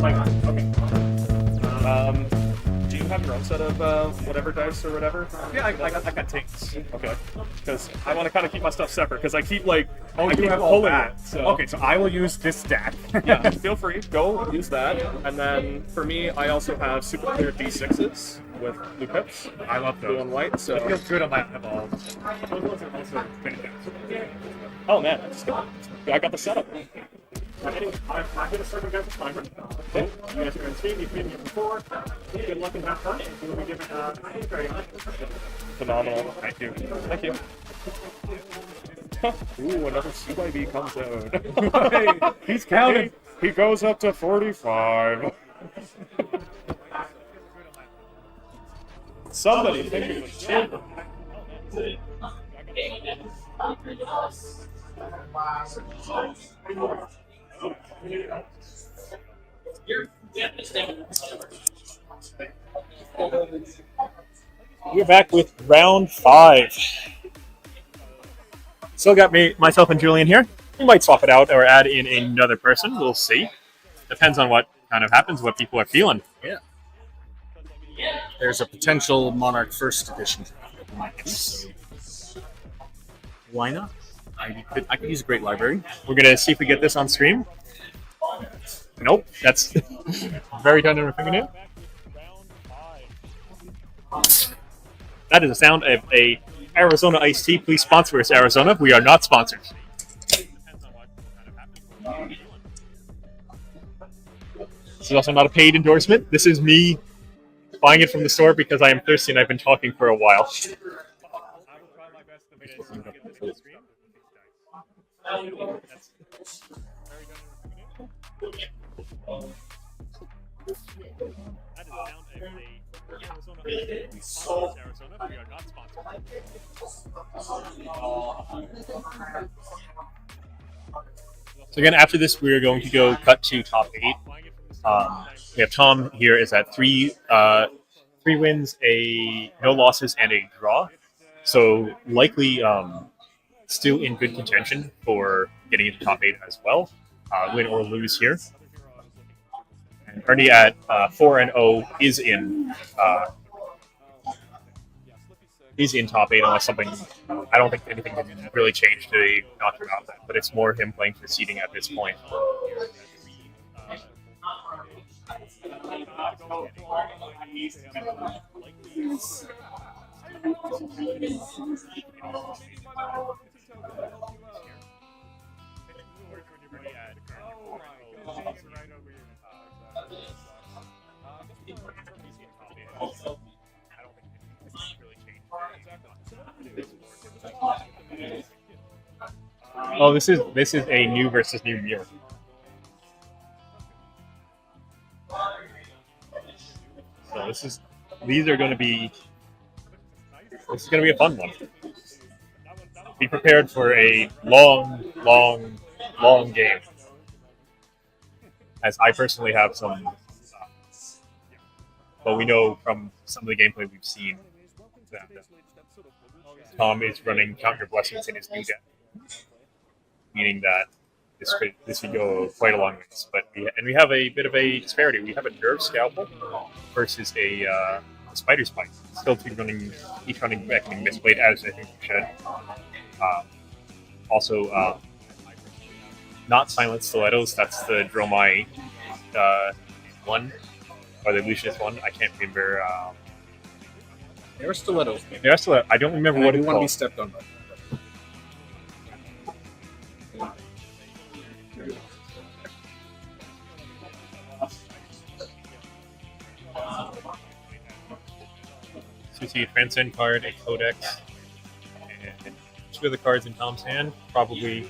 Okay. Do you have your own set of whatever dice or whatever? Yeah, I got takes. Okay. Because I want to kind of keep my stuff separate because I keep I You keep have all pulling that. it. So. Okay, so I will use this stack. Yeah, feel free. Go use that. And then for me, I also have super clear D6s with blue pips. I love Blue those. and white. So. It feels good on my eyeballs. Those ones are also fantastic. Oh man, I got the setup. I'm going to start you guys a timer. Okay. You guys are going to see. You've been here before. Good luck and have fun. You'll be given very much. Phenomenal. Thank you. Thank you. Ooh, another CYB comes out. Hey, he's counting. He goes up to 45. Somebody think it was chamber. We're back with round 5. Still got myself and Julian here. We might swap it out or add in another person. We'll see. Depends on what kind of happens, what people are feeling. Yeah. There's a potential Monarch First Edition. So, why not? I could use a great library. We're going to see if we get this on stream. Nope, that's very tiny of a fingernail. That is the sound of a Arizona iced tea. Please sponsor us, Arizona. We are not sponsored. This is also not a paid endorsement. This is me buying it from the store because I am thirsty and I've been talking for a while. So again, after this, we're going to go cut to top 8. We have Tom here is at 3 wins, no losses, and a draw. So likely still in good contention for getting into top 8 as well. Win or lose here. And Ernie at 4-0 is in top 8 unless something. I don't think anything can really change to knock him out. But it's more him playing for seeding at this point. Oh, this is a new versus new year. So these are going to be. This is going to be a fun one. Be prepared for a long game. As I personally have some, but we know from some of the gameplay we've seen that Tom is running Count Your Blessings in his new deck, meaning that this could go quite a long ways. But we have a bit of a disparity. We have a Nerve Scalpel versus a Spider Spike. Still each running reckoning Mistblade as I think we should. Also, not Silent Stilettos. That's the Dromai one, or the Lucius one. I can't remember. There are stilettos. There are stilettos. I don't remember what it's want to be called. stepped on by. So you see a Transcend card, a Codex, and 2 other cards in Tom's hand. Probably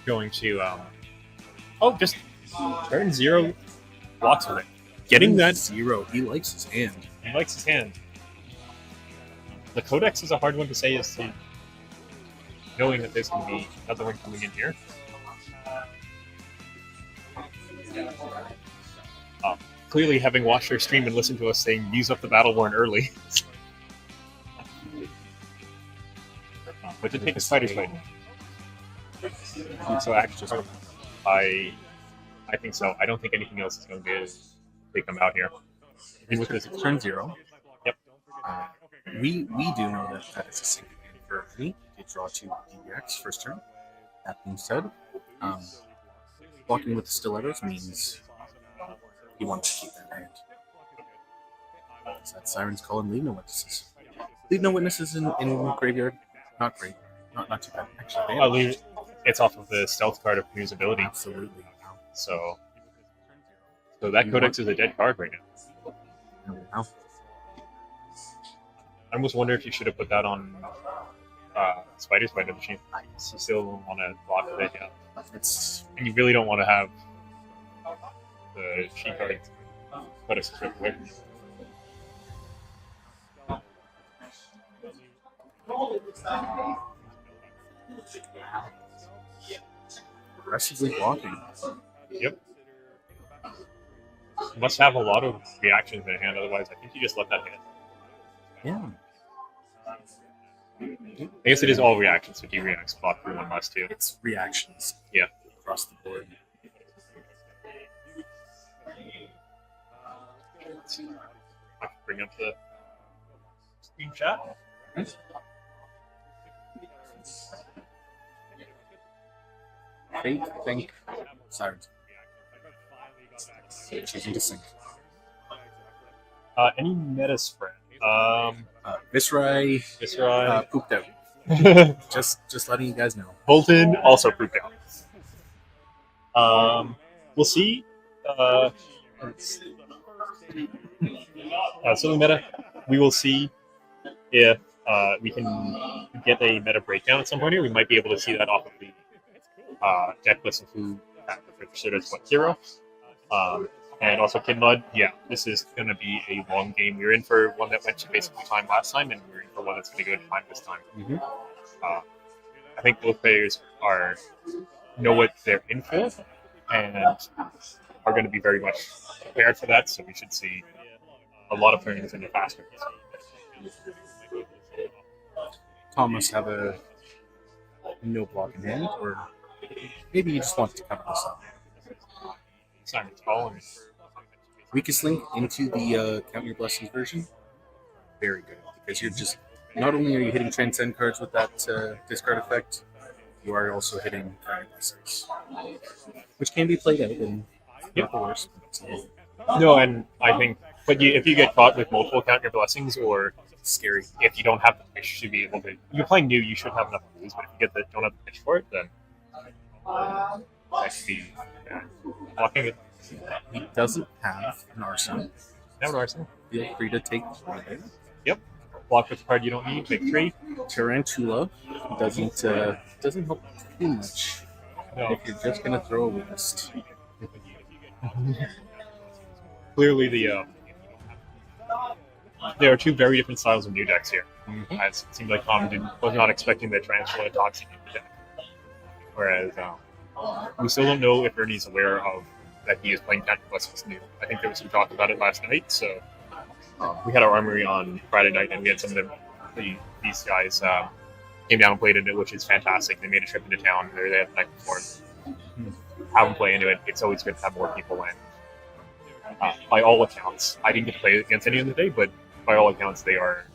going to just turn 0, blocks with it. Getting that 0. He likes his hand. He likes his hand. The Codex is a hard one to say as to knowing that there's going to be another one coming in here. Clearly, having watched our stream and listened to us saying use up the Battle Worn early. But to take a Spider Spike. So actually, I I think so. I don't think anything else is going to be able to come out here. And with this, Turn 0. Yep. We do know that is a single game for me. You draw 2 DX first turn. That being said, blocking with the stilettos means he wants to keep that hand. So that's Siren's Call and Leave No Witnesses. Leave No Witnesses in graveyard. Not great. Not too bad. Actually, it's off of the stealth card of Canoe's ability. Absolutely. So that Codex is a dead card right now. Wow. I almost wonder if you should have put that on Spider's Bite Machine. You still want to block with it, yeah. And you really don't want to have the sheet card Codex strip away. Aggressively blocking. Yep. You must have a lot of reactions in hand, otherwise I think you just let that hit. Yeah. I guess it is all reactions, so he reacts, block through 1 must too. It's reactions. Yeah. Across the board. I can bring up the screen chat. Fate, think, Sirens. Choosing to sink. Any meta spread? Viscerai pooped out. Just letting you guys know. Bolton also pooped out. We'll see. Silly meta. We will see if we can get a meta breakdown at some point here. We might be able to see that off of the deck list of who registered as what hero. And also Kid Mud, yeah, this is going to be a long game. We were in for one that went to basically time last time, and we're in for one that's going to go to time this time. Mm-hmm. I think both players know what they're in for, and are going to be very much prepared for that, so we should see a lot of turns in the faster. Tom must have a no block in hand, or maybe he just wants to cover this up. Simon's calling. Weakest link into the Count Your Blessings version. Very good, because you're just not only are you hitting Transcend cards with that discard effect, you are also hitting Count Your Blessings, which can be played out in the worst. No, and I think, but if you get caught with multiple Count Your Blessings, or scary, if you don't have the pitch to be able to, you're playing new, you should have enough to lose. But if you don't have the pitch for it, then that could be blocking it. He doesn't have an arsenal. Have an arsenal. Feel free to take one. Yep. Block with the card you don't need. Make 3. Tarantula doesn't help too much. No. If you're just gonna throw a waste. Clearly, there are two very different styles of new decks here. Mm-hmm. As it seemed like Tom was not expecting the Tarantula Toxic deck. Whereas we still don't know if Ernie's aware of that he is playing Count Your Blessings new. I think there was some talk about it last night, so we had our armory on Friday night, and we had some of these guys came down and played in it, which is fantastic. They made a trip into town, they had the night before. Have them play into it. It's always good to have more people in. By all accounts, I didn't get to play against any of them today, but by all accounts, they are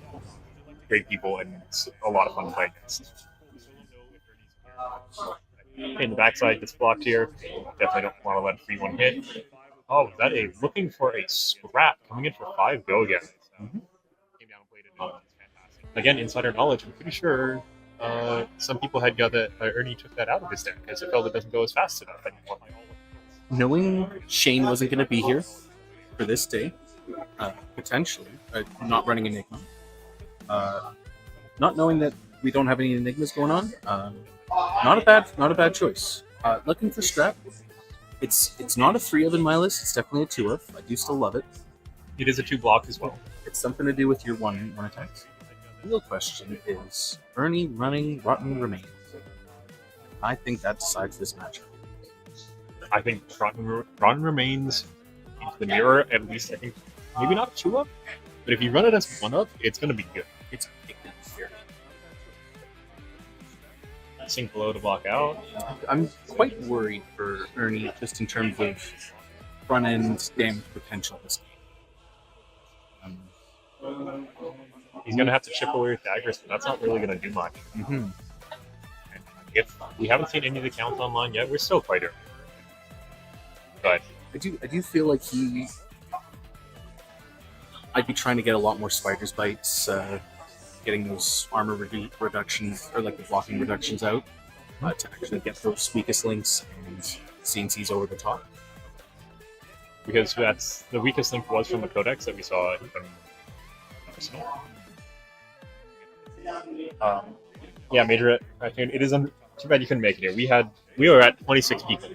great people and it's a lot of fun to play against. In the backside gets blocked here. Definitely don't want to let a free one hit. Oh, is that looking for a scrap coming in for 5 go again. Mm-hmm. Came down and played it. Again, insider knowledge. I'm pretty sure some people had got that Ernie took that out of his deck because it felt it doesn't go as fast enough anymore. Knowing Shane wasn't going to be here for this day, potentially not running Enigma, not knowing that we don't have any Enigmas going on. Not a bad choice. Looking for scrap. It's not a 3 of in my list. It's definitely a 2 of. I do still love it. It is a 2 block as well. It's something to do with your one attacks. The real question is Ernie running Rotten Remains. I think that decides this matchup. I think Rotten Remains into the mirror, at least I think maybe not 2 up, but if you run it as 1 up, it's going to be good. It's fair. Sink below to block out. I'm quite worried for Ernie just in terms of front end damage potential this game. He's going to have to chip away with daggers, but that's not really going to do much. Mm-hmm. If we haven't seen any of the counts online yet, we're still quite early. But I do feel like I'd be trying to get a lot more spider's bites, getting those armor reductions or like the blocking reductions out to actually get those weakest links and CNCs over the top. because that's the weakest link was from the codex that we saw from Arsenal. Yeah, Major. I think it isn't too bad you couldn't make it here. We were at 26 people.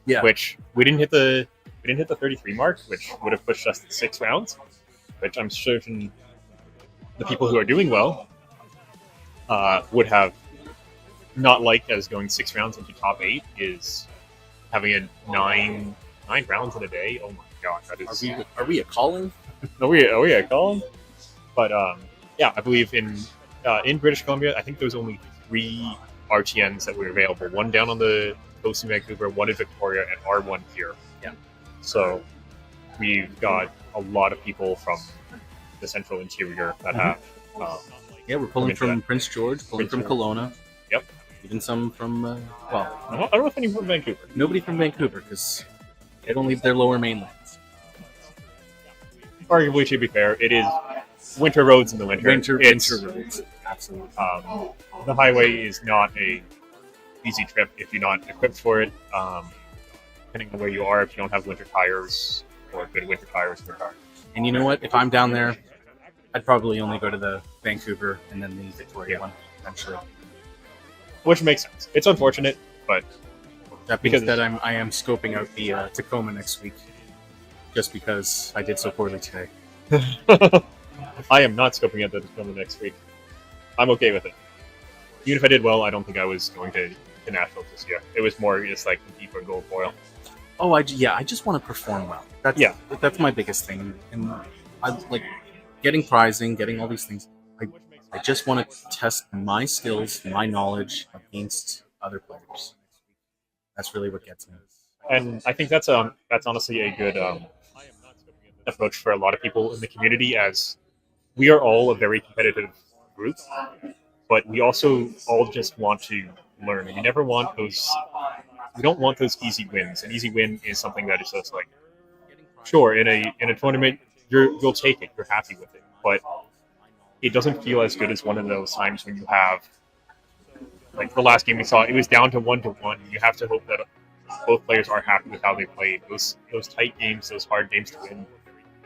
Yeah. Which we didn't hit the 33 mark, which would have pushed us to 6 rounds. Which I'm certain the people who are doing well would have not liked as going 6 rounds into top 8 is having a 9 rounds in a day. Oh my god, that is. Are we a calling? Are we a call? But yeah, I believe in British Columbia, I think there was only 3 RTNs that were available. One down on the coast in Vancouver, one in Victoria, and R1 here. Yeah. So we've got a lot of people from the central interior that have. Yeah, we're pulling from that. Prince George, pulling from Kelowna. Yep. Even some from, I don't know if any from Vancouver. Nobody from Vancouver, because they don't leave their lower mainlands. Arguably, to be fair, it is winter roads in the winter. Winter roads. Absolutely. The highway is not a easy trip if you're not equipped for it. Depending on where you are, if you don't have winter tires or good winter tires in your car. And you know what? If I'm down there, I'd probably only go to the Vancouver and then the Victoria one, I'm sure. Which makes sense. It's unfortunate, but That means that I am scoping out the Tacoma next week, just because I did so poorly today. I am not scoping out the Tacoma next week. I'm okay with it. Even if I did well, I don't think I was going to nationals this year. It was more just like compete for gold foil. Oh, I just want to perform well. That's my biggest thing, and I like getting prizing, getting all these things. I just want to test my skills, my knowledge against other players. That's really what gets me. And I think that's honestly a good approach for a lot of people in the community, as we are all a very competitive group, but we also all just want to learn. And we never want those. We don't want those easy wins. An easy win is something that is just like, sure, in a tournament, you'll take it, you're happy with it, but it doesn't feel as good as one of those times when you have, like the last game we saw, it was down to 1-1. You have to hope that both players are happy with how they played. Those tight games, those hard games to win,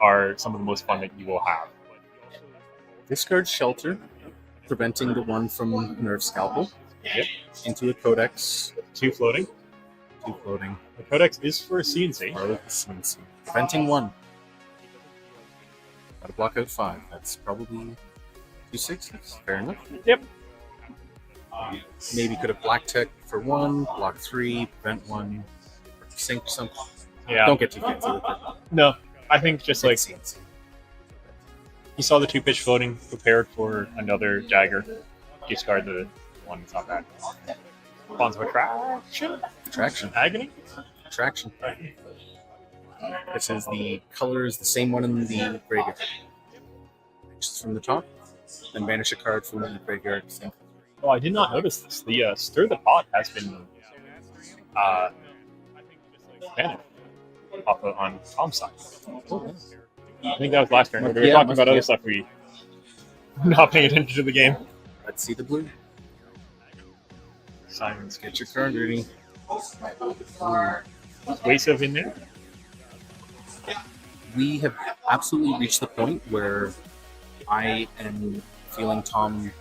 are some of the most fun that you will have. Discard Shelter, preventing the one from Nerve Scalpel. Yep. Into a Codex. 2 floating. 2 floating. The Codex is for CNC. Or with the CNC. Preventing 1. Gotta block out 5. That's probably 2 6s. Fair enough. Yep. Maybe could have Black Tech for 1, block 3, prevent 1, sink something. Yeah. Don't get too fancy with it. No, I think just like It's CNC. he saw the 2 pitch floating, prepared for another dagger, discard the one that's not bad. Bonds of Attraction? Attraction. Agony? Attraction. This is the color is the same one in the graveyard. Just from the top, then banish a card from the graveyard. Same. Oh, I did not notice this. The Stir the Pot has been banished on Tom's side. I think that was last turn. We were talking about other stuff. We not paying attention to the game. Let's see the blue. Simon's Get your card ready. Wasive in there. We have absolutely reached the point where I am feeling Tom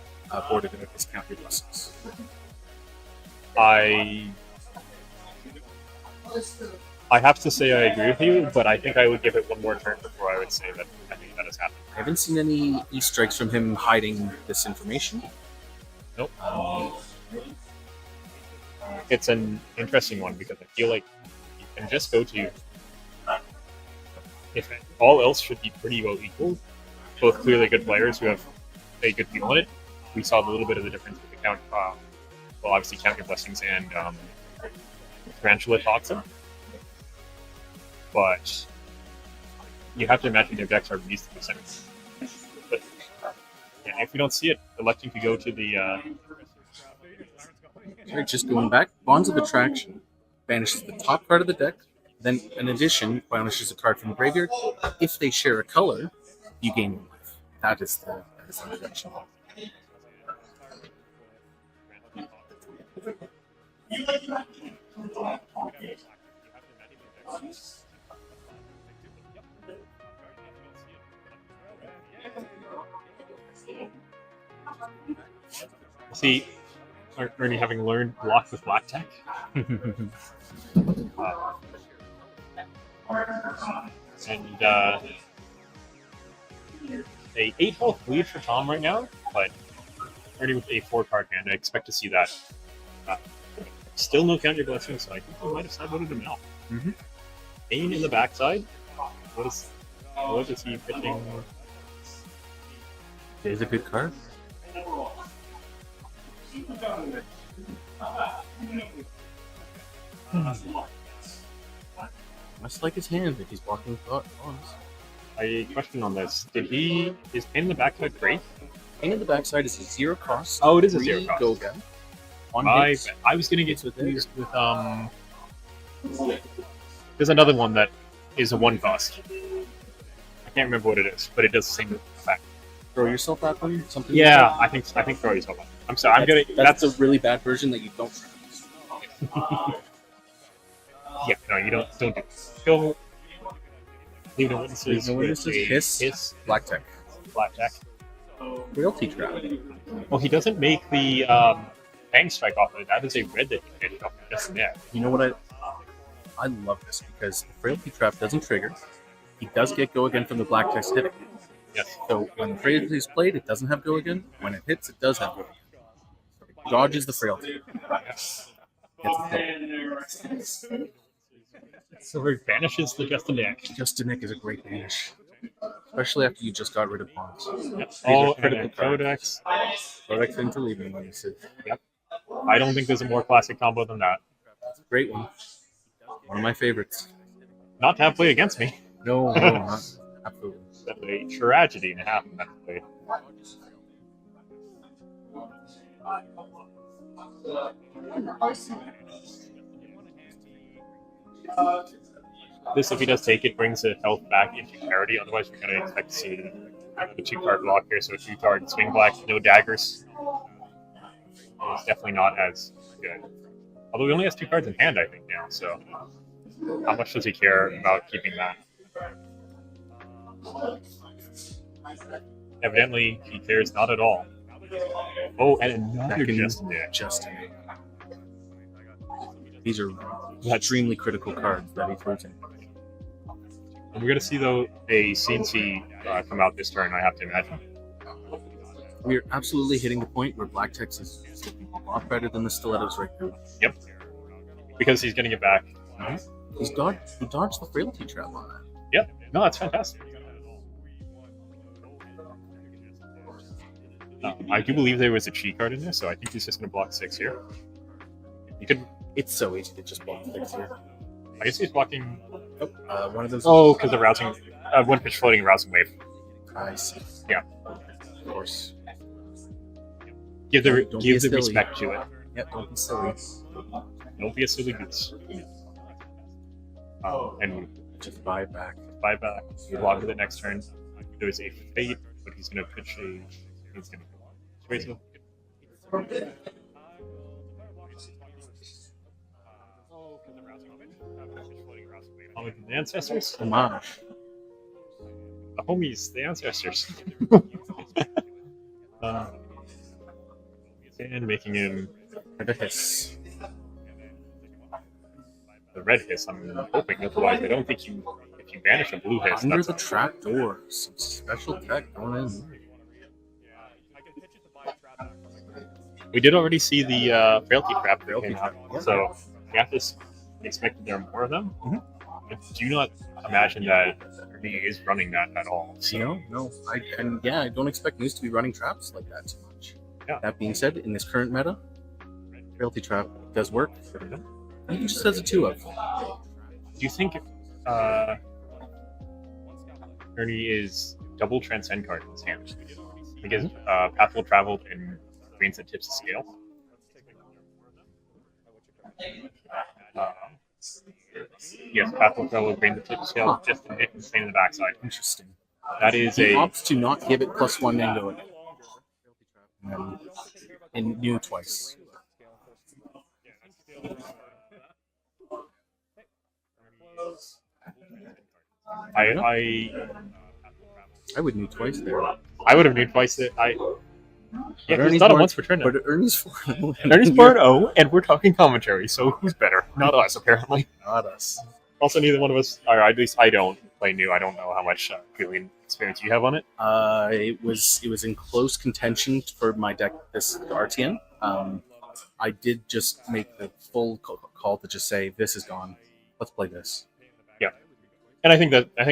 boarded at discount your blessings. I have to say I agree with you, but I think I would give it one more turn before I would say that I think that has happened. I haven't seen any Easter eggs from him hiding this information. Nope. It's an interesting one because I feel like you can just go to, if all else should be pretty well equal, both clearly good players who have a good feel on it. We saw a little bit of the difference with the count well, obviously Count Your Blessings and Tarantula Toxin. But you have to imagine their decks are reasonably similar. But yeah, if we don't see it, electing to go to the Right, just going back, Bonds of Attraction banishes the top card of the deck. Then, in addition, banishes a card from the graveyard. If they share a color, you gain 1 life. That is the introduction. see Ernie having learned block with black tech. And a 8 health lead for Tom right now, but Ernie with a 4-card hand. I expect to see that. Still no Count Your Blessings, so I think we might have sideboarded him out. Bane in the backside. What is he pitching? It is a good card. Much like his hand, if he's blocking thoughts. I question on this. Is Pain in the backside great? Pain in the backside is a 0 cost. Oh, it is a 0 cost. Go again. I was gonna get confused with there's another one that is a 1 cost. I can't remember what it is, but it does the same effect. Throw yourself at them. Something. Yeah, like I think throw yourself at them. I'm sorry. That's a really bad version that you don't. Yeah, no, you don't do it. Go. Leave no witnesses. No witnesses. Hiss. Black tech. Realty Trap. Well, he doesn't make the bang strike off of it. That is a red that he made off of just there. You know what I love this because the Frailty Trap doesn't trigger. He does get go again from the black text hitting. Yes. So when the Frailty is played, it doesn't have go again. When it hits, it does have go again. So dodges the Frailty. Yes. So it banishes the Justinic. Justinic is a great banish. Especially after you just got rid of Bonds. Yep. Oh, and Codex. Codex into leaving bonuses. Yep. I don't think there's a more classic combo than that. That's a great one. One of my favorites. Not to have played against me. No, not absolutely. That's a tragedy and a half in that play. This, if he does take it, brings the health back into parity. Otherwise, we're going to expect to see the 2-card block here. So 2-card swing black, no daggers. It's definitely not as good. Although he only has 2 cards in hand, I think, now. So how much does he care about keeping that? Evidently, he cares not at all. Oh, and another Justin. These are extremely critical cards that he throws in. And we're going to see, though, a CNC come out this turn, I have to imagine. We're absolutely hitting the point where Black Text is looking a lot better than the Stilettos right now. Yep. Because he's getting it back. Mm-hmm. He dodged the Frailty Trap on that. Yep. No, that's fantastic. I do believe there was a cheat card in there, so I think he's just going to block 6 here. You could. It's so easy to just block 6 here. I guess he's blocking. One of those. Oh, because the rousing, 1 pitch floating rousing wave. I see. Yeah. Of course. Give the respect to it. Yep. Don't be silly. Don't be a silly goose. And just buy back. Buy back. You block with it next turn. There's a fate, but he's going to pitch a. He's going to. The ancestors? Homage. The homies, the ancestors. And making him the hiss. The red hiss, I'm hoping, otherwise I don't think if you banish a blue hiss. Under the trap door. Some special tech going in. We did already see the Frailty Trap, so we have to expect there are more of them. Mm-hmm. I do not imagine that he is running that at all. So. No. I don't expect News to be running traps like that too much. Yeah. That being said, in this current meta, Frailty Trap does work. He just has a 2-of. Do you think Ernie is double transcend card in his hand? Because Path Will Traveled and Brains that tips the scale. Yes, Path Will Travel, Brains that tips the scale, just to hit the same in the backside. Interesting. That is He a opts to not give it +1 and go and new twice. I would new twice there. I would have knew twice that I. Yeah, it's not a once per turn. But Ernie's 4-0. Ernie's 4-0, and we're talking commentary, so who's better? Not us, apparently. Not us. Also, neither one of us, or at least I don't play new. I don't know how much Googling experience you have on it. It was in close contention for my deck this RTN. I did just make the full call to just say this is gone. Let's play this. Yeah, and I think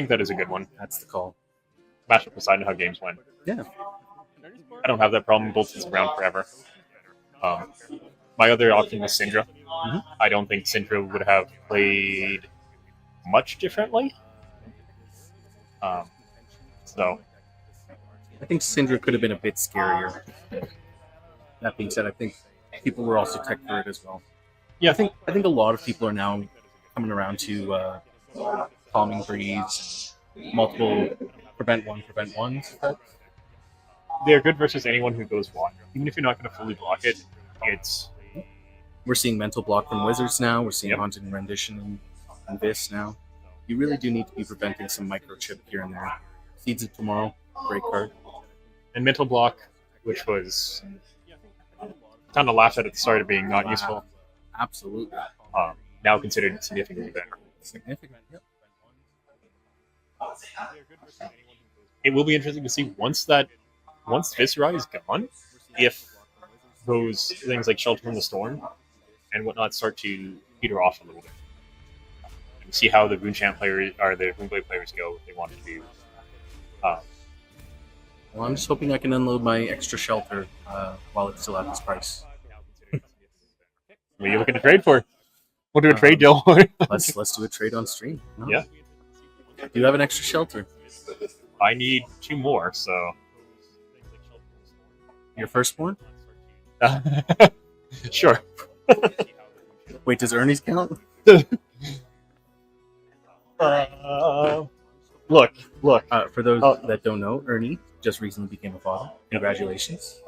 that is a good one. That's the call. Matchup aside and how games went. Yeah. I don't have that problem. Both is around forever. My other option was Syndra. Mm-hmm. I don't think Syndra would have played much differently. So I think Syndra could have been a bit scarier. That being said, I think people were also tech for it as well. yeah, I think a lot of people are now coming around to calming breeze, multiple prevent ones. they're good versus anyone who goes wide. Even if you're not going to fully block it, it's We're seeing mental block from Wizards now. We're seeing Yep. haunted rendition and this now. You really do need to be preventing some microchip here and there. Seeds of Tomorrow, great card. and mental block, which was kind of laughed at the start of being not useful. Absolutely. Now considered significantly better. Significant. Yep. It will be interesting to see once Viscerai is gone, if those things like Shelter from the Storm and whatnot start to peter off a little bit. And see how the Runechamp players or the Runeblade players go if they want to do. Well, I'm just hoping I can unload my extra shelter while it's still at this price. What are you looking to trade for? We'll do a trade deal. Let's do a trade on stream. No? Yeah. Do you have an extra shelter? I need 2 more, so. Your firstborn? Sure. Wait, does Ernie's count? Look. For those that don't know, Ernie just recently became a father. Congratulations.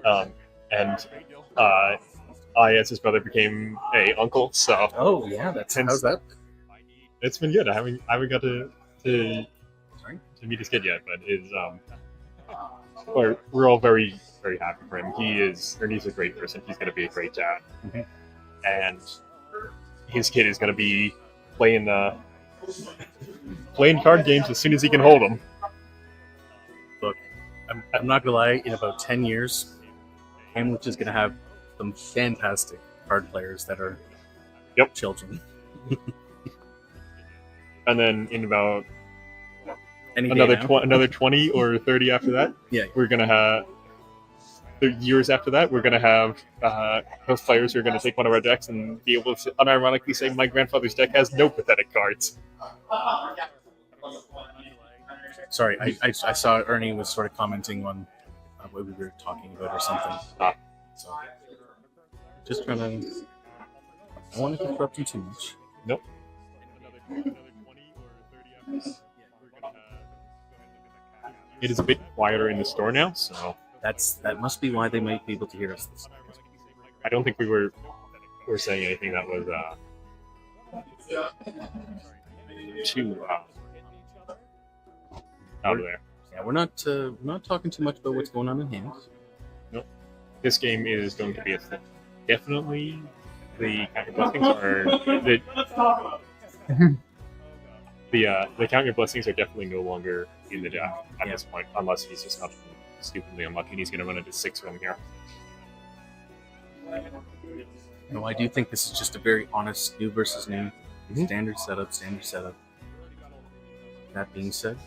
And I, as his brother, became a uncle. So Oh yeah, how's that? it's been good. I haven't got to meet his kid yet, but we're all very very happy for him. Ernie's a great person. He's going to be a great dad, and his kid is going to be playing card games as soon as he can hold them. Look, I'm not gonna lie. In about 10 years, Hamlet is gonna have some fantastic card players that are children. And then in about Any day another now. another 20 or 30 after that, Yeah. we're gonna have. The years after that, we're gonna have those players who are gonna take one of our decks and be able to unironically say, "My grandfather's deck has no pathetic cards." Sorry, I saw Ernie was sort of commenting on what we were talking about or something. So, just trying to. I don't want to interrupt you too much. Nope. It is a bit quieter in the store now, so That must be why they might be able to hear us. This I don't think we were saying anything that was too out of there. Yeah, we're not talking too much about what's going on in hand. This game is going to be definitely the Count Your Blessings are the Count Your Blessings are definitely no longer in the deck at this point, unless he's just not stupidly unlucky and he's going to run into 6 of them here. No, I do think this is just a very honest new versus new. Standard setup. That being said,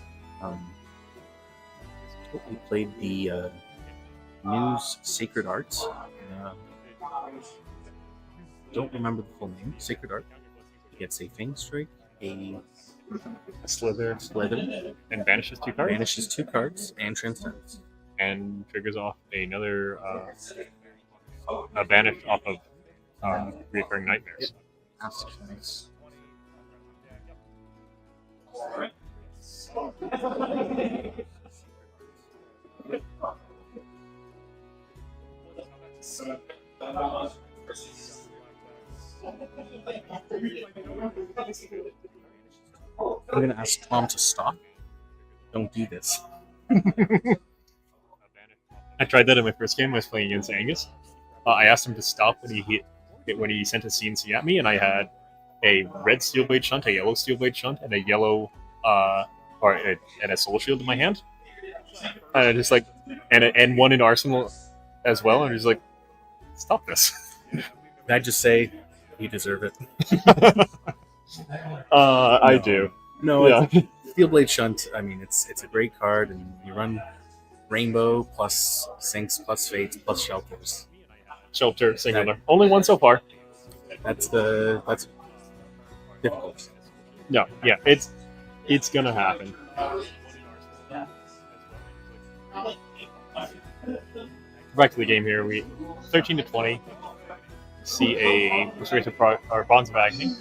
we played the News Sacred Arts. don't remember the full name. Sacred Art. He gets a Fang Strike, a Slither, and banishes 2 cards, banishes 2 cards, and transcends. and triggers off another a banish off of Reoccurring Nightmares. Absolutely nice. I'm going to ask Tom to stop. Don't do this. I tried that in my first game. I was playing against Angus. I asked him to stop when he sent a CNC at me, and I had a red Steel Blade Shunt, a yellow Steel Blade Shunt, and a yellow and a Soul Shield in my hand. And I just like and one in Arsenal as well. And he's like, stop this. Can I just say, you deserve it? I do. No, Yeah. Steel Blade Shunt, I mean, it's a great card, and you run Rainbow plus Sinks plus Fates plus Shelters. Shelter, singular. Only one so far. That's difficult. No, yeah, it's gonna happen. Back to the game here. We 13 to 20. See a Persuasive or Bonds of Agony.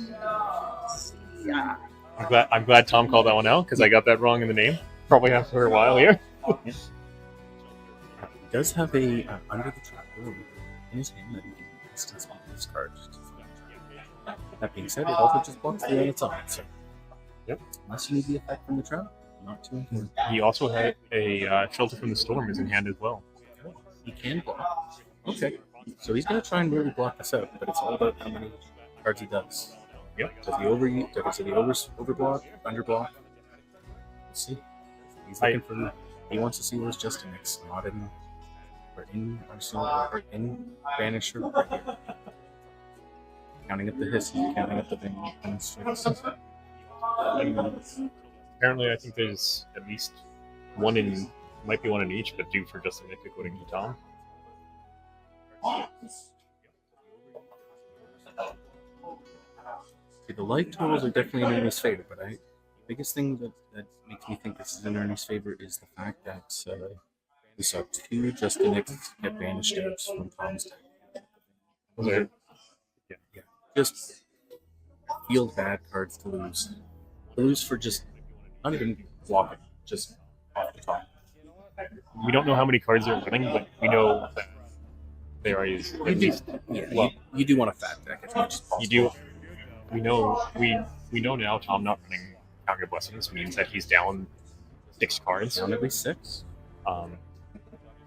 Yeah. I'm glad Tom called that one out because I got that wrong in the name. Probably after a while here. He does have a under the trapdoor in his hand that he can distance on this card. That being said, it also just blocks the on its own. So, yep. Unless you need the effect from the trap, not too important. He also had a Shelter from the Storm is in hand as well. He can block. Okay. So he's going to try and really block this out, but it's all about how many cards he does. Yep. Does he overblock, underblock? Let's see. He's looking for. He wants to see where's just a mix, not in Arsenal or in Banisher. Right here. Counting up the hisses, counting up the banishes. Apparently, I think there's at least one in, might be one in each, but due for just a nick according to Tom. See, the light totals are definitely in Ernie's favor, but the biggest thing that makes me think this is in Ernie's favor is the fact that we saw 2 Justin Nicks get banished out from Tom's deck. Yeah. Just field bad cards to lose. To lose for just not even blocking, just off the top. We don't know how many cards they're running, but we know that they are used. You do want a fat deck as much as possible. You do. We know now Tom not running Counter Blessings means that he's down 6 cards. Down at least 6.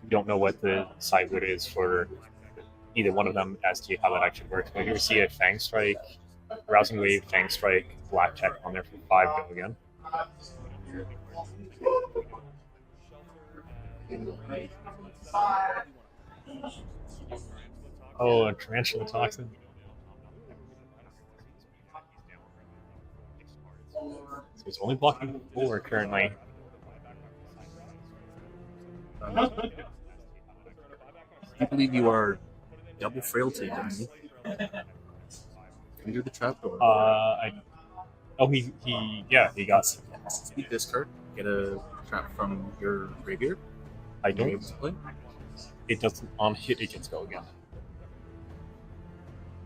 We don't know what the sideboard is for either one of them as to how that actually works. But here we see a Fang Strike, Rousing Wave, Fang Strike, Blackjack on there for 5 go again. Oh, a Tarantula Toxin. So it's only blocking 4 currently. I believe you are double frailty, Danny. Under the trapdoor. He got. Speak this card. Get a trap from your graveyard. I You're able don't. to play. It doesn't on hit. It gets go again.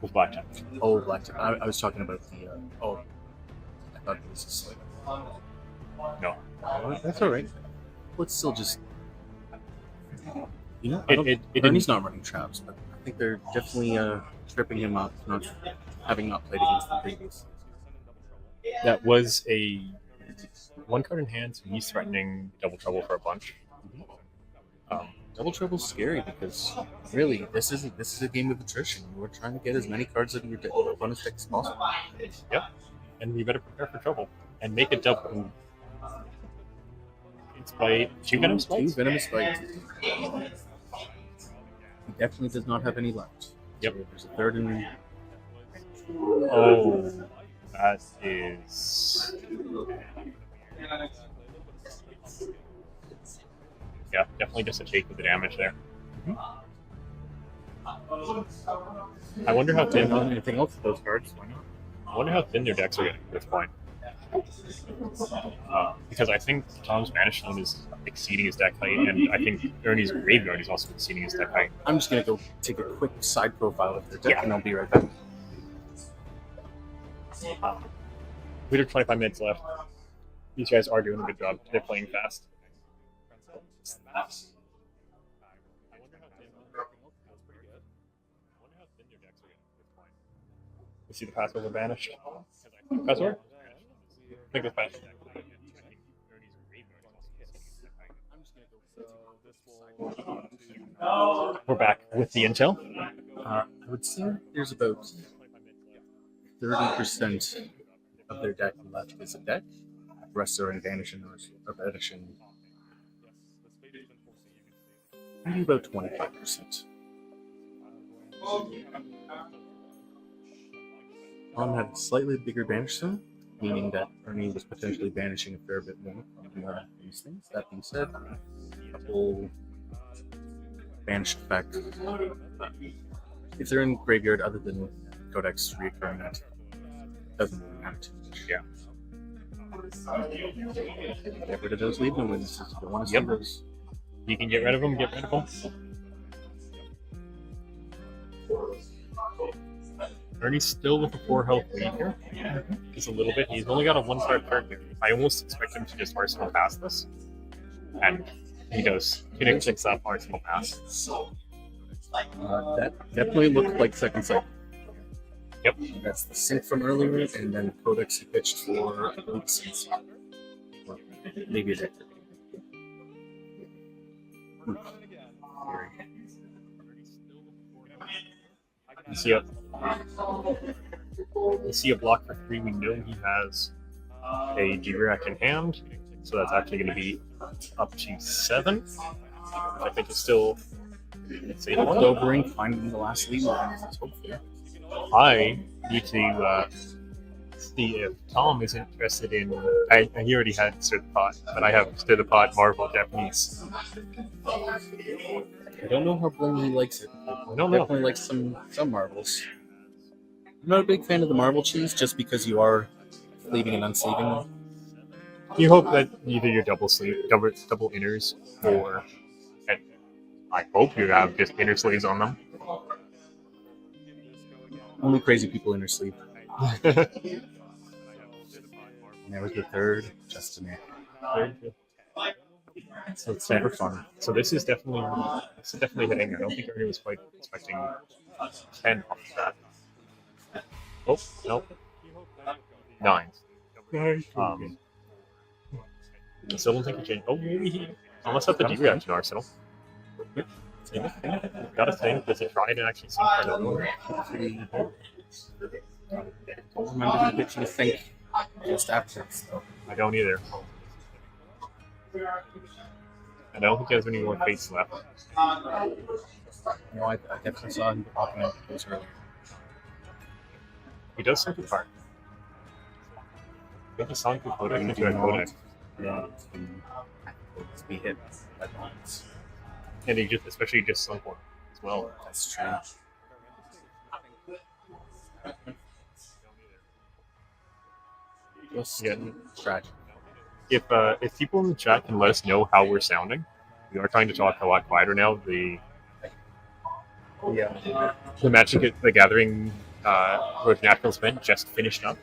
With blackjack. Oh, blackjack. I was talking about the. I thought it was a slate. No. That's all right. Let's still just. You know, Ernie's not running traps, but I think they're definitely tripping him up, not played against them previously. That was a 1 card in hand, so he's threatening double trouble for a bunch. Double trouble's scary because really this is a game of attrition. We're trying to get as many cards out of your opponent's deck as possible. Yep. And we better prepare for trouble and make it double. It's by 2 Venomous Bites. 2 Venomous Bites. He definitely does not have any left. Yep. So there's a third in. Oh, that is. Yeah, definitely just a take with the damage there. I wonder how thin. Anything else with those cards? Why not? I wonder how thin their decks are getting at this point. Because I think Tom's Banish Zone is exceeding his deck height, and I think Ernie's Graveyard is also exceeding his deck height. I'm just gonna go take a quick side profile of their deck, Yeah. and I'll be right back. We have 25 minutes left. These guys are doing a good job. They're playing fast. You see the Passover banished? Passover? I think it's banished. We're back with the intel. I would say there's about 30% of their deck left is a deck. The rest are in vanishing or banishing. Maybe about 25%. Tom had a slightly bigger banish zone, meaning that Ernie was potentially banishing a fair bit more of these things. That being said, a couple banished effect. If they're in graveyard other than Codex reoccurring, that doesn't really matter too much. Yeah. Get rid of those lead wins if you don't want to see Yep. those. You can get rid of them, get rid of them. Ernie's still with a 4 health lead here. Just a little bit. He's only got a 1-star card. I almost expect him to just Arsenal pass this. And he does. Hitting 6 up, Arsenal pass. That definitely looked like second cycle. Yep. That's the sync from earlier, and then Codex he pitched for I believe since well, maybe a decade. You see a block for 3. We know he has a G-React in hand, so that's actually going to be up to 7. Which I think is still. Let's see. Dobering finding the last lead lines is hopefully. I need to see if Tom is interested in. He already had Stir the Pot, but I have Stir the Pot Marvel Japanese. I don't know how blingy likes it. I don't know. Definitely likes some marbles. I'm not a big fan of the marble cheese just because you are sleeving and unsleeving them. You hope that either you're double inners, or and I hope you have just inner sleeves on them. Only crazy people inner sleeve. And there was the third, just a minute. So it's super fun. So this is definitely hitting. I don't think Ernie was quite expecting 10 off of that. Oh, nope. 9. I still don't think he changed. Oh, maybe he almost have the D-reaction arsenal. Gotta think, does it try to actually sync for another one? Don't remember the pitch you think just after this, though. I don't either. I don't think he has any more fates left. No, I definitely saw him popping out those earlier. He does sync a card. I think the song could put it into a codex. Yeah, it's be hit by bonds. And he just, especially just sunk one as well. That's true. Just Yeah. tragic. If people in the chat can let us know how we're sounding, we are trying to talk a lot quieter now. The Magic the Gathering Road Nationals event just finished up,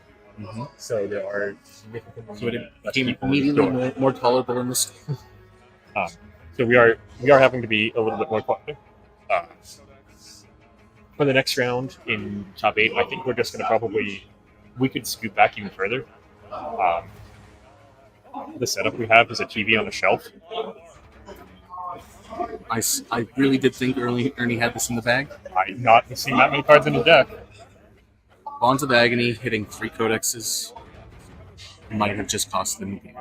so there are significantly So it less became people in the immediately store. more tolerable in this. So we are having to be a little bit more quiet. For the next round in top 8, I think we're just going to we could scoot back even further. The setup we have is a TV on a shelf. I really did think Ernie had this in the bag. I've not seen that many cards in the deck. Bonds of Agony hitting 3 codexes might have just cost them the game.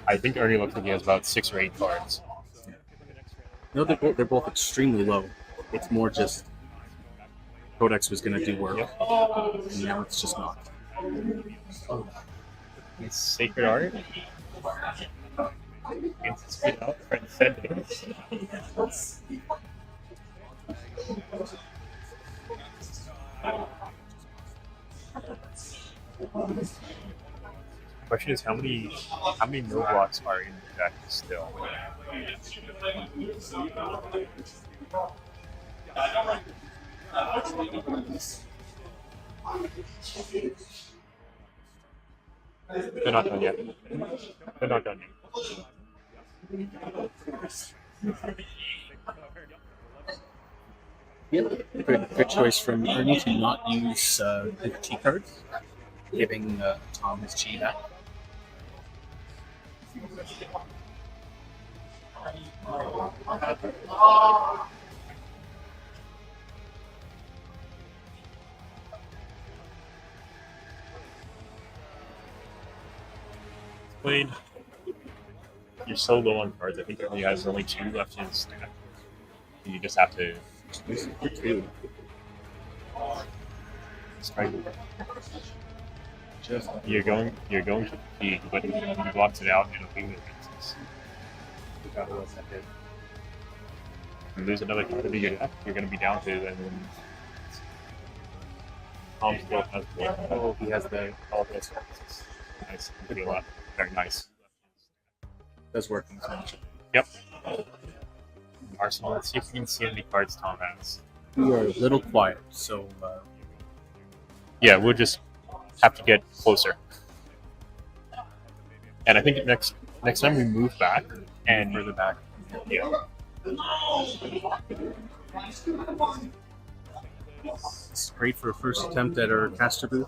I think Ernie looks like he has about 6 or 8 cards. No, they're both extremely low. It's more just Codex was going to do work, and now it's just not. It's Sacred Art. Instant Speed Out, Transcendence. Question is how many mill blocks are in the deck still? They're not done yet. They're not done yet. Yep. Good choice from Ernie to not use the T cards, giving Tom his Chi back. Played. You're so low on cards. I think he has only 2 left in his stack. You just have to. Two. Strike. You're going to peak, but he blocks it out and it'll be the fences. And lose another card of your deck, you're going to be down to, and then Tom still has one. Oh, he has the All of those fences. Nice. Pretty a lot. Very nice. does work. Yep. Arsenal, let's see if we can see how many cards Tom has. We are a little quiet, so Yeah, we'll just have to get closer. And I think next time we move back and further back. yeah. It's great for a first attempt at our caster booth.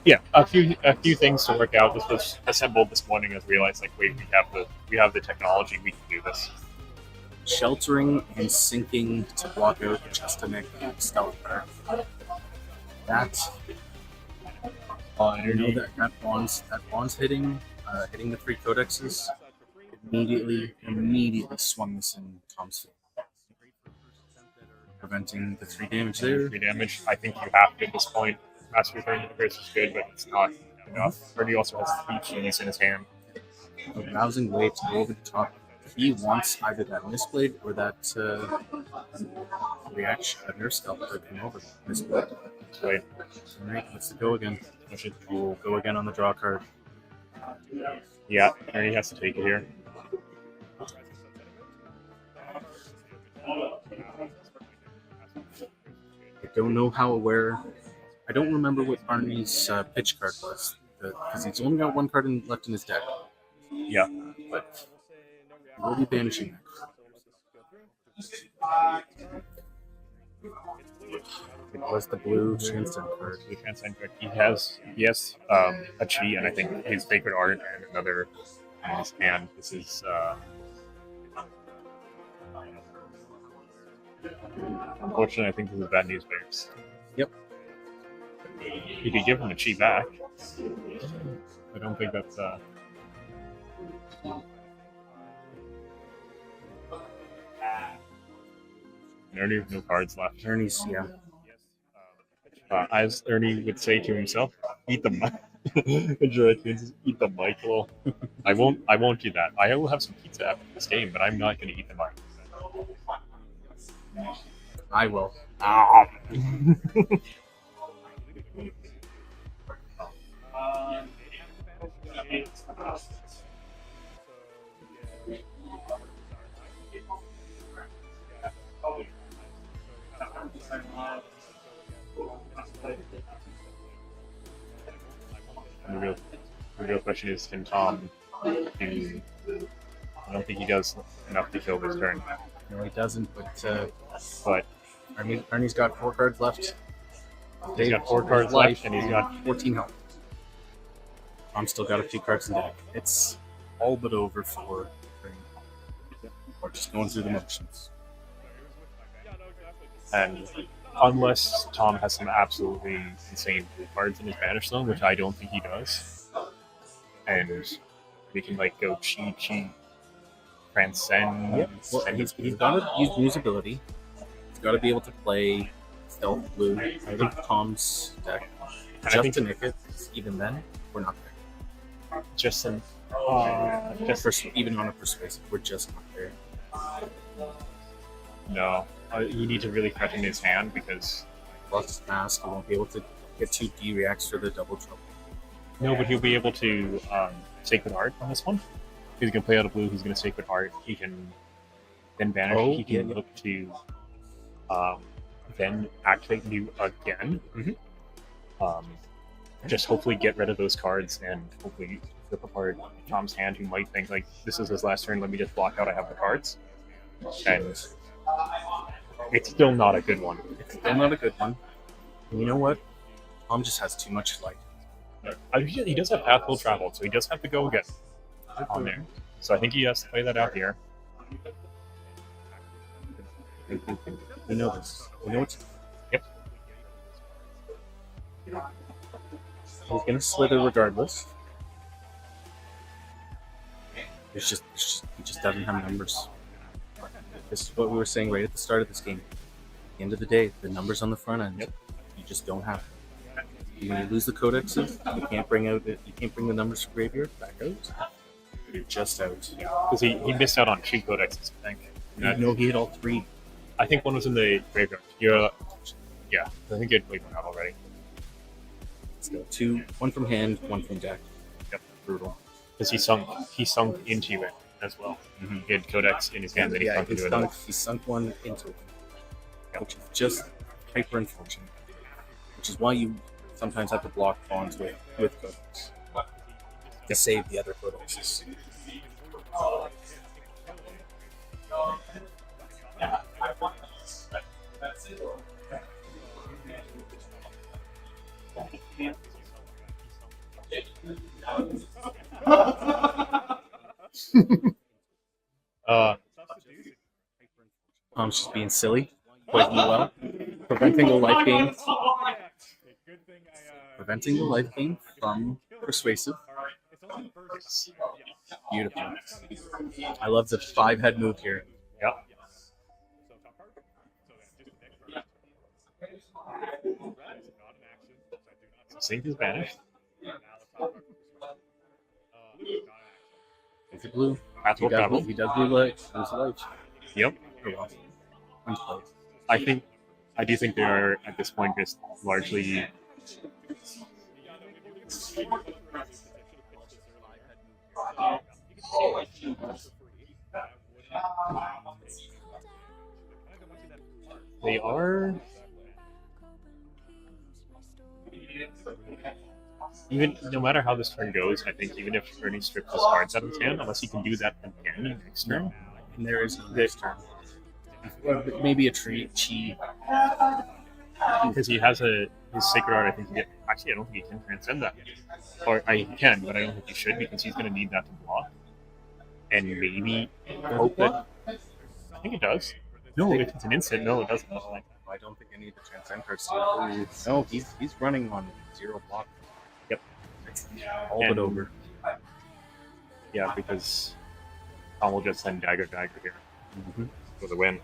Yeah, a few things to work out. This was assembled this morning and realized like wait, we have the technology, we can do this. Sheltering and sinking to block out just to make stealth card. That you know that bond's hitting the 3 codexes. Immediately swung this in Tom's favor. Preventing the 3 damage there. 3 damage. I think you have to at this point. Master Return Curse is good, but it's not enough. Bernie also has 3 keys in his hand. A rousing way to go over the top. He wants either that Mistblade or that reaction, that Nerf Scalp to come over. Mistblade. Wait. Alright, let's go again. We'll go again on the draw card. Yeah, Ernie has to take it here. I don't know how aware. I don't remember what Arnie's pitch card was, because he's only got 1 card left in his deck. Yeah. But we'll be banishing that. It was the blue transcend card. The transcend card. He has a Chi and I think his favorite art and another in his hand. This is unfortunately I think this is bad news bears. Yep. You could give him a Chi back. I don't think that's Ernie with no cards left. Ernie's, yeah. As Ernie would say to himself, eat the mic. Eat the mic, lol. I won't do that. I will have some pizza after this game, but I'm not going to eat the mic. I will. The real question is, can Tom do? I don't think he does enough to kill this turn. No, he doesn't. But Ernie's got 4 cards left. he's got 4 cards left, and he's got 14 health. Tom's still got a few cards in deck. It's all but over for Ernie. We're just going through the motions. and unless Tom has some absolutely insane blue cards in his banish zone, which I don't think he does, and we can like go Chi, transcend. Yep. Well, and he's got to use usability. He's got to be able to play stealth blue. I think Tom's deck just to nick it. Even then, we're not there. Just an Even on a persuasive, we're just not there. no. You need to really threaten his hand because Plus mask, he won't be able to get 2 D reacts for the double trouble. No, but he'll be able to Sacred Heart on this one. He's going to play out a blue. He's going to Sacred Heart. He can then banish. Oh, he can yeah. look to then activate you again. Just hopefully get rid of those cards and hopefully flip apart Tom's hand, who might think like, this is his last turn, let me just block out, I have the cards. And it's still not a good one. It's still not a good one. And you know what? Tom just has too much light. He does have Pathful Travel, so he does have to go again on there. So I think he has to play that out here. We know this. We know it's. Yep. He's gonna slither regardless. He just doesn't have numbers. This is what we were saying right at the start of this game. At the end of the day, the numbers on the front end, you just don't have. When you lose the codexes, you can't bring the numbers from graveyard back out. You're just out. Because he missed out on 2 codexes, I think. No, he hit all 3. I think one was in the graveyard. Yeah, I think he had played one out already. So 2, 1 from hand, 1 from deck. Yep. Brutal. Because he sunk into it as well. He had Codex in his hand, then he sunk into it. He sunk one into it. Which is just hyper unfortunate. Which is why you sometimes have to block pawns with codex to save the other codexes. I'm just being silly, quite well, preventing the life gain. Preventing the life gain from persuasive. Beautiful. I love the 5-head move here. Yep. Sync is banished. It's a blue. Pathful Travel. He does blue light. Lose life. Yep. Oh well. Unplayed. I do think they are at this point just largely. They are. Even no matter how this turn goes, I think even if Ernie strips his cards out of his hand, unless he can do that again next turn, And there is no next turn. Maybe a chi. because he has his Sacred Art. I think actually I don't think he can transcend that, or he can, but I don't think he should because he's going to need that to block, and maybe hope that. I think it does. No, if it's an instant, no, it doesn't. I don't think any of the transcend cards do. No, he's running on 0 block. Yep. All but over. Yeah, because Tom will just send dagger here for the win.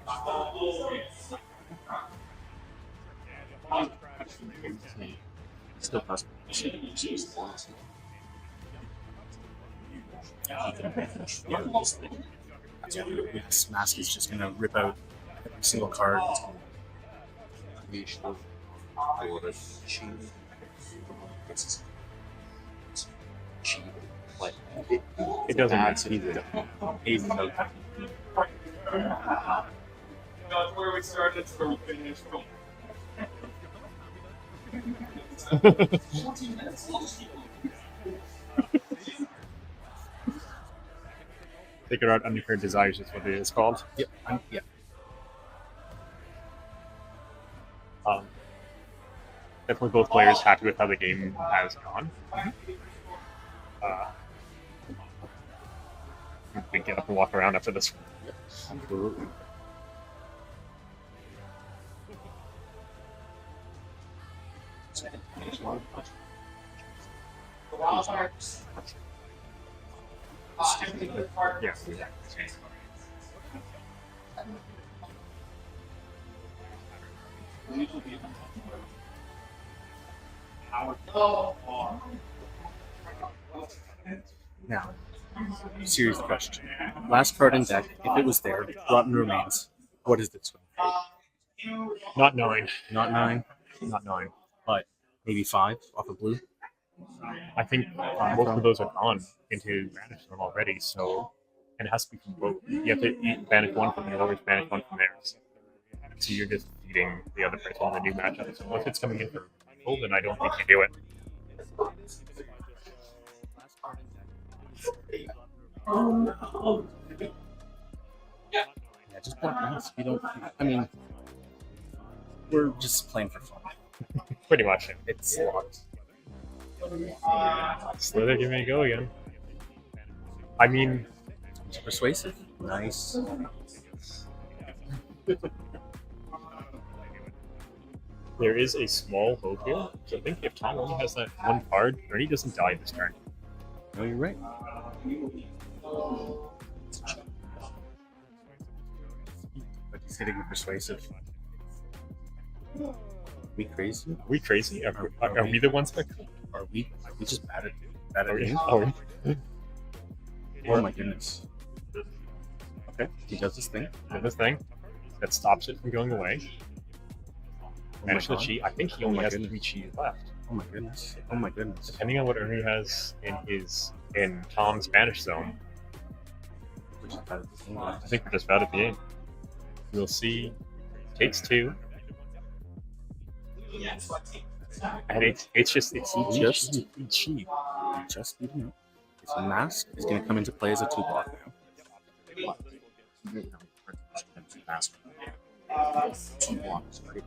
Still possible. This mask is just gonna rip out every single card. It doesn't matter. He's That's where we started, that's where we finished. Figure out Undeclared Desires is what it is called. Yep. Yeah. Definitely both players happy with how the game has gone. We can get up and walk around after this. Yep. Absolutely. Yeah. Now, serious question. Last card in deck, if it was there, Rotten Remains. What is this one? Not 9. Not 9, Not 9. but maybe 5 off of blue. I think most of those are gone into Banish Zone already, so and it has to be from both. You have to banish one from yours, banish one from theirs. So you're just feeding the other person in the new matchup. So if it's coming in for people, then I don't think you do it. Yeah, just block mask. You don't. I mean, we're just playing for fun. Pretty much. It's locked. Slither, give me a go again. I mean, It's persuasive. Nice. there is a small hope here. So I think if Tom only has that one card, Ernie doesn't die this turn. No, you're right. But he's hitting a persuasive. Are we crazy? Are we crazy? Are we the ones that? Are we just bad at Are we? it? Are we? Oh my goodness. Okay, he does this thing. And this thing that stops it from going away. Manage the God. chi. I think he only has 3 chi left. Oh my goodness. Oh my goodness. Depending on what Ernie has in Tom's Banish Zone, We're just bad at this game. I think we're just about at the game. We'll see. Takes 2. And it's just Just chi. Just beating up. His mask is going to come into play as a 2-block now. Mask. 2 blocks, right?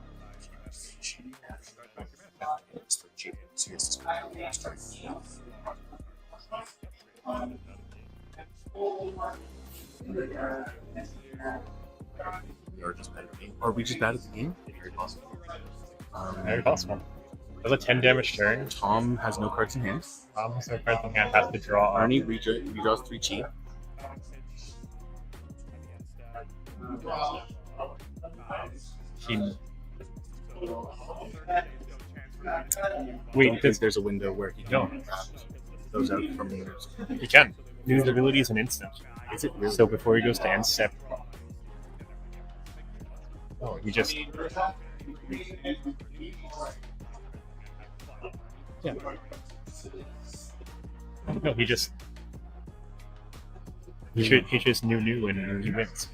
Are we just bad at the game? Very possible. Very possible. That's a 10 damage turn. Tom has no cards in hand. Tom has no cards in hand, has to draw. Arnie redraws 3 chi. He... Wait, Wait, don't think there's a window where he No. can grab those out from winners. he can. His ability is an instant. Is it really? So before he goes to end step, he just no, he just new and he wins.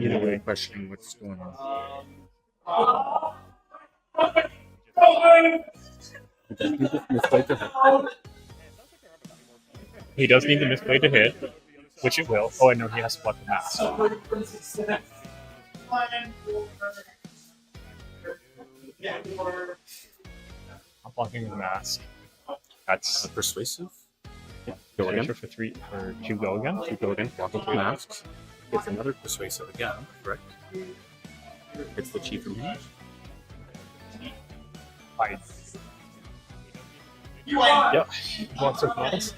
Either way, questioning what's going on. He does need the misplay to hit, which it will. Oh, I know he has to block the mask. I'm blocking the mask. That's Persuasive. go again. for 2 go again. 2 go again. Blocking 3 masks. It's another persuasive again, correct? It's the chief from here. Yep. Wants her balls.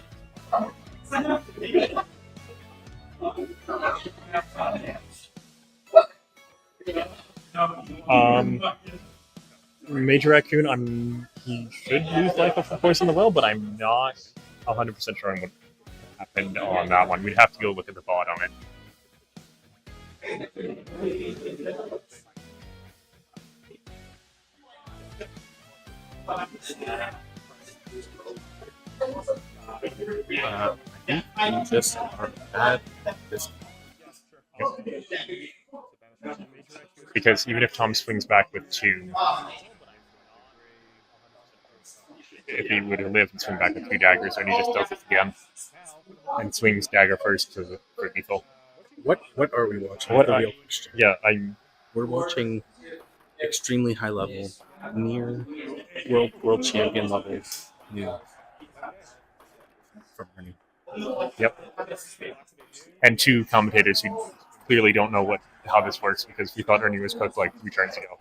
Major Raccoon, he should lose life of course in the well, but I'm not 100% sure on what happened on that one. We'd have to go look at the bot on it. I think we just are bad at this. Because even if Tom swings back with 2, if he would have lived and swing back with 2 daggers, then he just does it again and swings dagger first for lethal. What are we watching? What The I- real question. Yeah, We're watching extremely high level, near world champion levels. New from Ernie. Yep. And 2 commentators who clearly don't know how this works because we thought Ernie was cooked like 3 turns ago.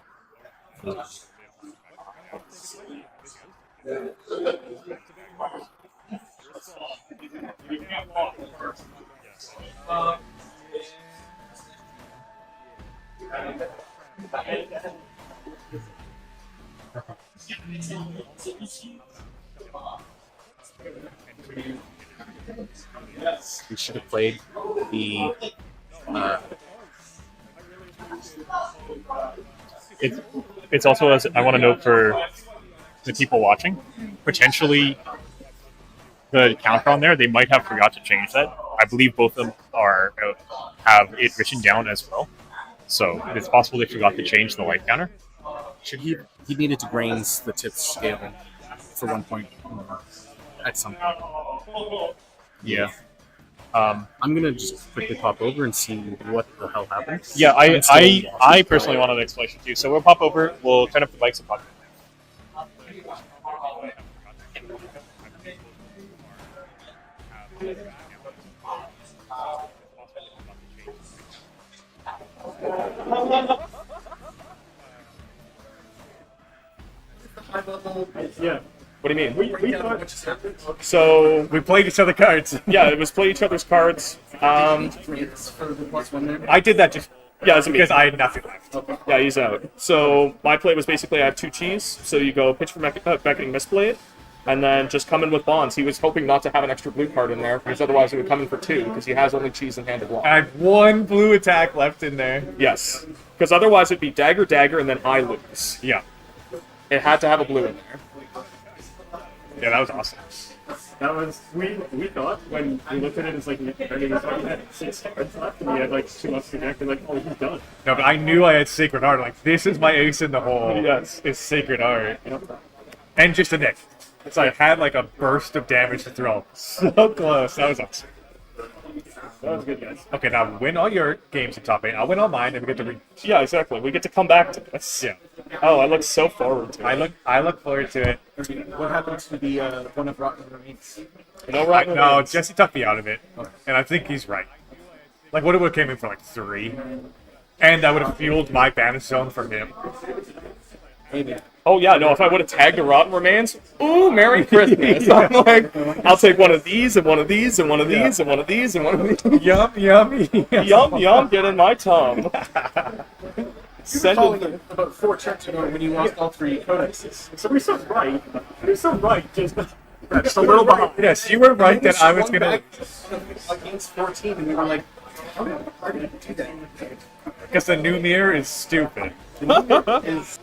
We should have played the It's also, as I want to note for the people watching, potentially the counter on there, they might have forgot to change that. I believe both of them have it written down as well. So it's possible they forgot to change the light counter. Should he needed to grains the tip scale for 1 point at some point. Yeah. I'm gonna just quickly pop over and see what the hell happens. Yeah, I personally want an explanation too. So we'll pop over, we'll turn up the mics and pop. Yeah. What do you mean? We thought So We played each other cards. yeah, it was play each other's cards. For the +1 there. I did that just Yeah, it's me. because I had nothing left. Yeah, he's out. So my play was basically I have 2 cheese, so you go pitch for Beckoning Mistblade, and then just come in with bonds. He was hoping not to have an extra blue card in there, because otherwise he would come in for 2, because he has only cheese in hand of I one. had 1 blue attack left in there. Yes, because otherwise it'd be dagger, dagger, and then I lose. Yeah. It had to have a blue in there. Yeah, that was awesome. that was we thought when we looked at it as like I mean, he had 6 cards left and he had like 2 left to the deck and like, oh, he's done. No, but I knew I had Sacred Art. Like, this is my ace in the hole. Yes. Is Sacred Art. You know? And just a nick. So I had like a burst of damage to throw. So close. That was awesome. That was good, guys. Okay, now win all your games in top 8. I'll win all mine, and we get to read. Yeah, exactly. We get to come back to this. Yeah. Oh, I look so forward to it. I look forward to it. What happened to the one of Rotten Remains? No, right? No, Jesse took me out of it, and I think he's right. Like, what it would have came in for like 3, and that would have fueled my banish zone for him. Maybe. Oh yeah, no, if I would have tagged a Rotten Remains, ooh, Merry Christmas. I'm like, I'll take one of these, and one of these, and one of these, and one of these, and one of these. Yum, yummy. Yum, yum, get in my tongue. Send Calling it. it about 4 turns ago when you lost all 3 codexes. So we're so right. We're so right. Just a little behind. Yes, you were right that I was Swung gonna. back against 14, and we were like, how did I do that? Because the new mirror is stupid. Is